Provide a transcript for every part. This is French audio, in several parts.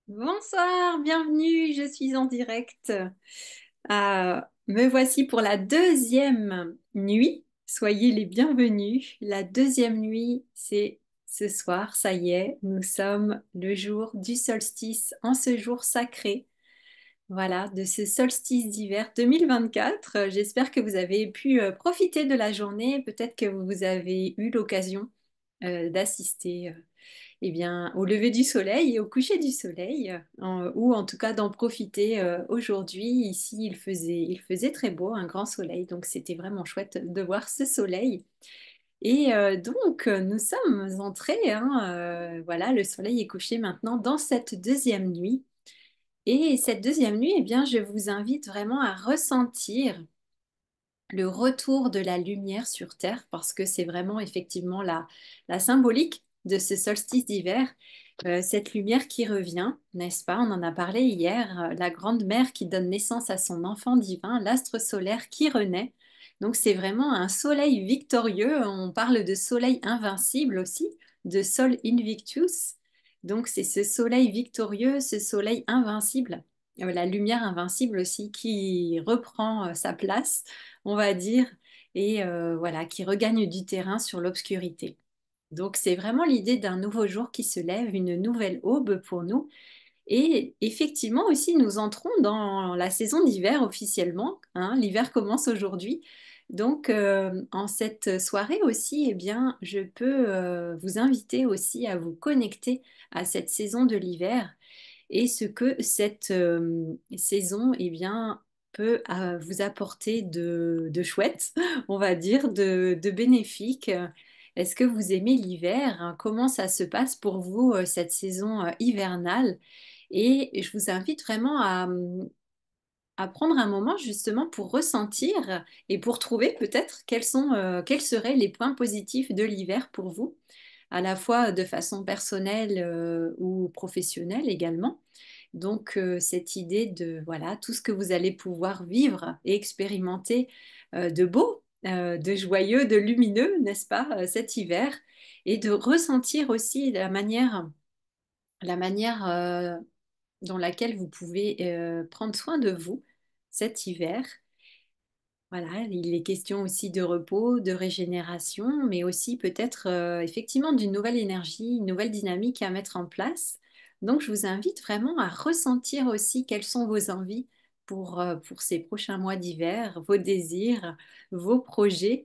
Bonsoir, bienvenue, je suis en direct. Me voici pour la deuxième nuit. Soyez les bienvenus. La deuxième nuit, c'est ce soir, ça y est, nous sommes le jour du solstice, en ce jour sacré. Voilà, de ce solstice d'hiver 2024. J'espère que vous avez pu profiter de la journée. Peut-être que vous avez eu l'occasion d'assister eh bien, au lever du soleil et au coucher du soleil, ou en tout cas d'en profiter aujourd'hui. Ici, il faisait très beau, un grand soleil, donc c'était vraiment chouette de voir ce soleil. Et donc, nous sommes entrés, hein, voilà, le soleil est couché maintenant dans cette deuxième nuit. Et cette deuxième nuit, eh bien, je vous invite vraiment à ressentir le retour de la lumière sur Terre, parce que c'est vraiment effectivement la symbolique de ce solstice d'hiver, cette lumière qui revient, n'est-ce pas? On en a parlé hier, la grande mère qui donne naissance à son enfant divin, l'astre solaire qui renaît. Donc c'est vraiment un soleil victorieux, on parle de soleil invincible aussi, de sol invictus. Donc c'est ce soleil victorieux, ce soleil invincible, la lumière invincible aussi qui reprend sa place, on va dire, et voilà, qui regagne du terrain sur l'obscurité. Donc c'est vraiment l'idée d'un nouveau jour qui se lève, une nouvelle aube pour nous. Et effectivement aussi, nous entrons dans la saison d'hiver officiellement, hein. L'hiver commence aujourd'hui. Donc en cette soirée aussi, eh bien, je peux vous inviter aussi à vous connecter à cette saison de l'hiver et ce que cette saison eh bien, peut vous apporter de chouette, on va dire, de bénéfique. Est-ce que vous aimez l'hiver? Comment ça se passe pour vous, cette saison hivernale? Et je vous invite vraiment à prendre un moment justement pour ressentir et pour trouver peut-être quels seraient les points positifs de l'hiver pour vous, à la fois de façon personnelle ou professionnelle également. Donc, cette idée de voilà tout ce que vous allez pouvoir vivre et expérimenter de beau, de joyeux, de lumineux, n'est-ce pas, cet hiver, et de ressentir aussi la manière dans laquelle vous pouvez prendre soin de vous cet hiver. Voilà, il est question aussi de repos, de régénération, mais aussi peut-être effectivement d'une nouvelle énergie, une nouvelle dynamique à mettre en place. Donc, je vous invite vraiment à ressentir aussi quelles sont vos envies pour ces prochains mois d'hiver, vos désirs, vos projets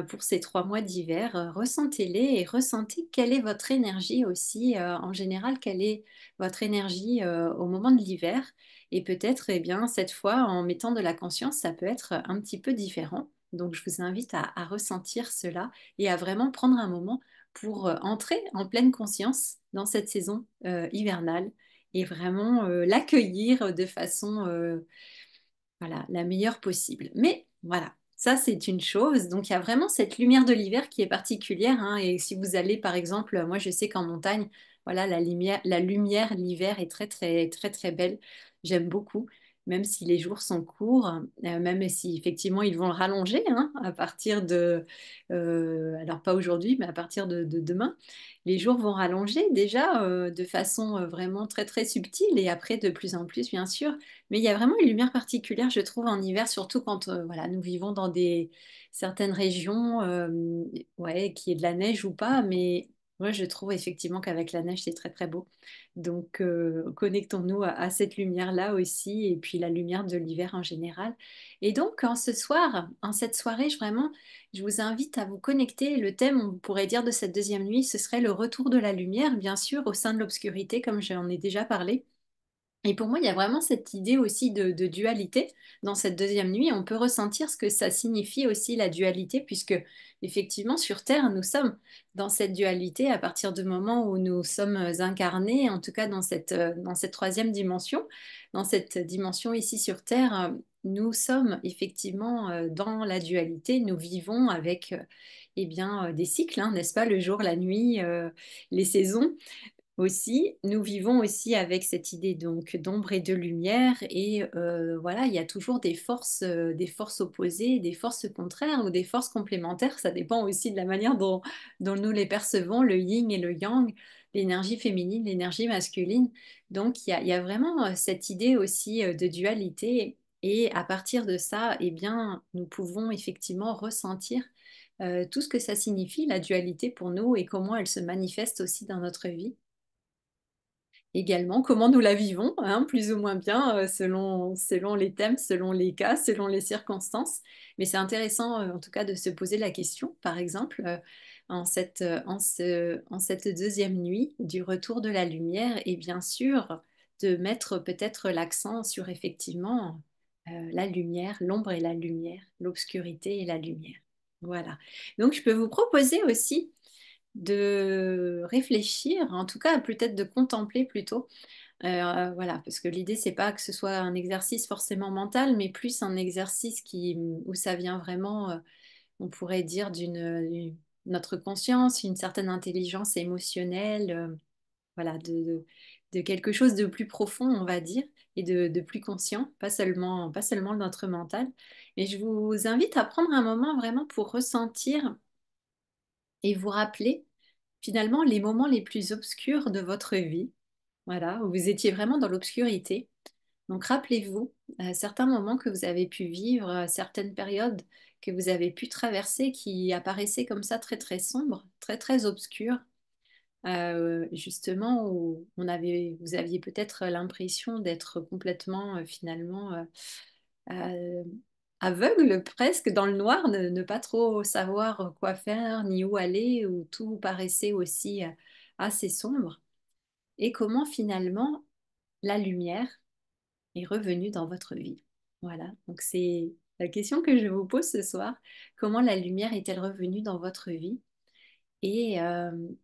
pour ces 3 mois d'hiver. Ressentez-les et ressentez quelle est votre énergie aussi, en général, quelle est votre énergie au moment de l'hiver. Et peut-être, eh bien, cette fois, en mettant de la conscience, ça peut être un petit peu différent. Donc, je vous invite à ressentir cela et à vraiment prendre un moment pour entrer en pleine conscience dans cette saison hivernale et vraiment l'accueillir de façon voilà, la meilleure possible. Mais voilà, ça c'est une chose. Donc il y a vraiment cette lumière de l'hiver qui est particulière, hein. Et si vous allez par exemple, moi je sais qu'en montagne, voilà, la lumière l'hiver est très très très très belle. J'aime beaucoup, même si les jours sont courts, même si effectivement ils vont le rallonger, hein, à partir alors pas aujourd'hui, mais à partir de demain. Les jours vont rallonger déjà de façon vraiment très très subtile et après de plus en plus bien sûr. Mais il y a vraiment une lumière particulière, je trouve, en hiver, surtout quand voilà, nous vivons dans certaines régions, ouais, qui est de la neige ou pas, mais moi je trouve effectivement qu'avec la neige, c'est très très beau. Donc connectons-nous à cette lumière-là aussi, et puis la lumière de l'hiver en général. Et donc en ce soir, en cette soirée, je vous invite à vous connecter. Le thème, on pourrait dire, de cette deuxième nuit, ce serait le retour de la lumière, bien sûr, au sein de l'obscurité, comme j'en ai déjà parlé. Et pour moi, il y a vraiment cette idée aussi de dualité dans cette deuxième nuit. On peut ressentir ce que ça signifie aussi la dualité, puisque effectivement, sur Terre, nous sommes dans cette dualité à partir du moment où nous sommes incarnés, en tout cas dans cette troisième dimension, dans cette dimension ici sur Terre. Nous sommes effectivement dans la dualité, nous vivons avec eh bien, des cycles, hein, n'est-ce pas, le jour, la nuit, les saisons aussi. Nous vivons aussi avec cette idée donc d'ombre et de lumière et voilà, il y a toujours des forces opposées, des forces contraires ou des forces complémentaires. Ça dépend aussi de la manière dont nous les percevons, le yin et le yang. l'énergie féminine, l'énergie masculine. Donc il y a vraiment cette idée aussi de dualité. Et à partir de ça, eh bien, nous pouvons effectivement ressentir tout ce que ça signifie, la dualité pour nous et comment elle se manifeste aussi dans notre vie. Également, comment nous la vivons, hein, plus ou moins bien, selon les thèmes, selon les cas, selon les circonstances. Mais c'est intéressant, en tout cas, de se poser la question, par exemple, en cette deuxième nuit du retour de la lumière, et bien sûr, de mettre peut-être l'accent sur effectivement la lumière, l'ombre et la lumière, l'obscurité et la lumière. Voilà. Donc, je peux vous proposer aussi de réfléchir, en tout cas peut-être de contempler plutôt. Voilà, parce que l'idée, c'est pas que ce soit un exercice forcément mental, mais plus un exercice où ça vient vraiment, on pourrait dire, notre conscience, une certaine intelligence émotionnelle, voilà, de quelque chose de plus profond, on va dire, et de plus conscient, pas seulement notre mental. Et je vous invite à prendre un moment vraiment pour ressentir et vous rappeler finalement les moments les plus obscurs de votre vie, voilà, où vous étiez vraiment dans l'obscurité. Donc rappelez-vous certains moments que vous avez pu vivre, certaines périodes que vous avez pu traverser qui apparaissaient comme ça très très sombres, très très obscures, justement où vous aviez peut-être l'impression d'être complètement finalement euh, aveugle presque dans le noir, ne pas trop savoir quoi faire ni où aller, où tout paraissait aussi assez sombre, et comment finalement la lumière est revenue dans votre vie. Voilà, donc c'est la question que je vous pose ce soir. Comment la lumière est-elle revenue dans votre vie? Et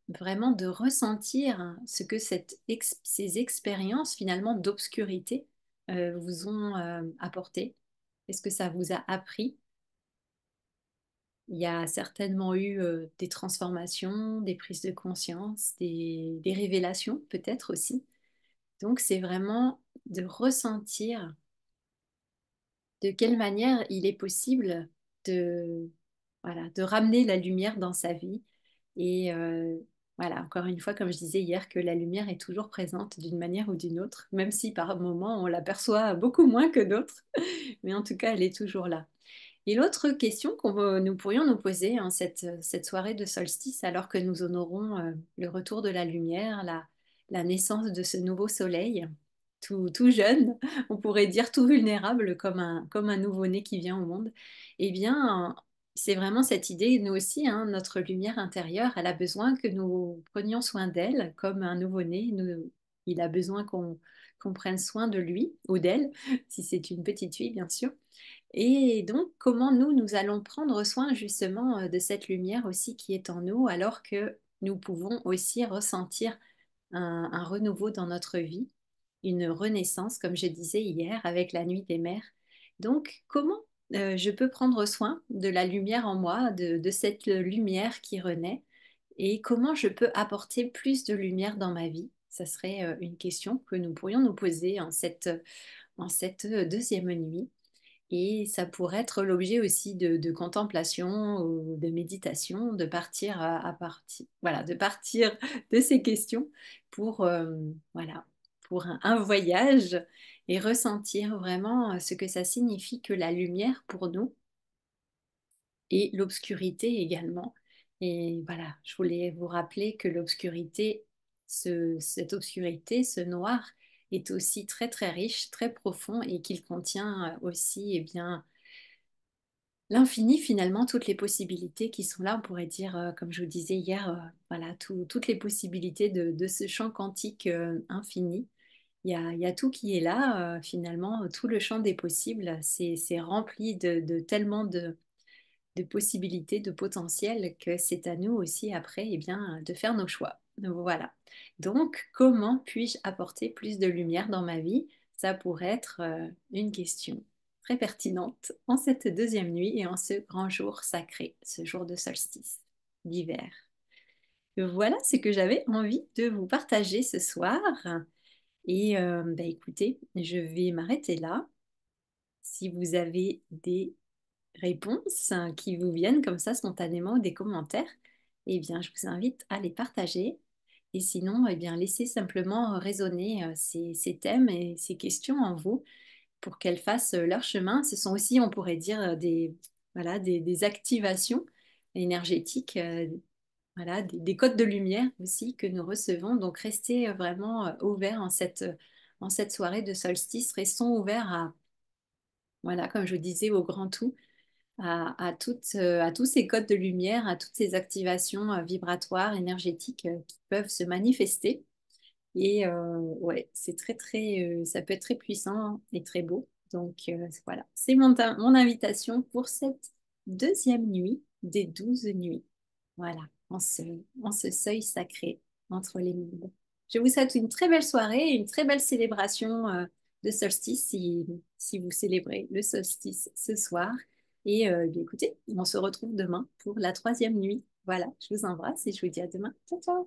vraiment de ressentir ce que ces expériences finalement d'obscurité vous ont apporté. Est-ce que ça vous a appris? Il y a certainement eu des transformations, des prises de conscience, des révélations peut-être aussi. Donc c'est vraiment de ressentir de quelle manière il est possible de, voilà, de ramener la lumière dans sa vie. Et voilà, encore une fois, comme je disais hier, que la lumière est toujours présente d'une manière ou d'une autre, même si par moments on l'aperçoit beaucoup moins que d'autres, mais en tout cas, elle est toujours là. Et l'autre question nous pourrions nous poser en cette soirée de solstice, alors que nous honorons le retour de la lumière, la naissance de ce nouveau soleil, tout jeune, on pourrait dire tout vulnérable comme un nouveau-né qui vient au monde, eh bien, c'est vraiment cette idée, nous aussi, hein, notre lumière intérieure, elle a besoin que nous prenions soin d'elle comme un nouveau-né. Il a besoin qu'on prenne soin de lui ou d'elle, si c'est une petite fille, bien sûr. Et donc, comment nous allons prendre soin justement de cette lumière aussi qui est en nous, alors que nous pouvons aussi ressentir un renouveau dans notre vie, une renaissance, comme je disais hier, avec la nuit des mers. Donc, comment je peux prendre soin de la lumière en moi, de cette lumière qui renaît, et comment je peux apporter plus de lumière dans ma vie? Ça serait une question que nous pourrions nous poser en cette deuxième nuit. Et ça pourrait être l'objet aussi de contemplation ou de méditation, de partir voilà, de partir de ces questions pour, voilà, pour un voyage et ressentir vraiment ce que ça signifie que la lumière pour nous et l'obscurité également. Et voilà, je voulais vous rappeler que l'obscurité, cette obscurité, ce noir, est aussi très très riche, très profond et qu'il contient aussi, eh bien, l'infini, finalement, toutes les possibilités qui sont là, on pourrait dire, comme je vous disais hier, voilà, toutes les possibilités de ce champ quantique infini. Il y a tout qui est là, finalement, tout le champ des possibles, c'est rempli de tellement de possibilités, de potentiel, que c'est à nous aussi, après, eh bien, de faire nos choix. Voilà. Donc, comment puis-je apporter plus de lumière dans ma vie? Ça pourrait être une question très pertinente en cette deuxième nuit et en ce grand jour sacré, ce jour de solstice d'hiver. Voilà ce que j'avais envie de vous partager ce soir. Et bah, écoutez, je vais m'arrêter là. Si vous avez des réponses qui vous viennent comme ça spontanément ou des commentaires, eh bien, je vous invite à les partager. Et sinon, eh bien, laissez simplement résonner ces thèmes et ces questions en vous pour qu'elles fassent leur chemin. Ce sont aussi, on pourrait dire, voilà, des activations énergétiques, voilà, des codes de lumière aussi que nous recevons. Donc, restez vraiment ouverts en cette soirée de solstice. Restons ouverts à, voilà, comme je vous disais, au grand tout, à tous ces codes de lumière, à toutes ces activations vibratoires, énergétiques qui peuvent se manifester. Et ouais, c'est ça peut être très puissant et très beau. Donc voilà, c'est mon invitation pour cette deuxième nuit des 12 nuits. Voilà, en ce seuil sacré entre les mondes. Je vous souhaite une très belle soirée et une très belle célébration de solstice si vous célébrez le solstice ce soir. Et bien, écoutez, on se retrouve demain pour la troisième nuit. Voilà, je vous embrasse et je vous dis à demain. Ciao, ciao!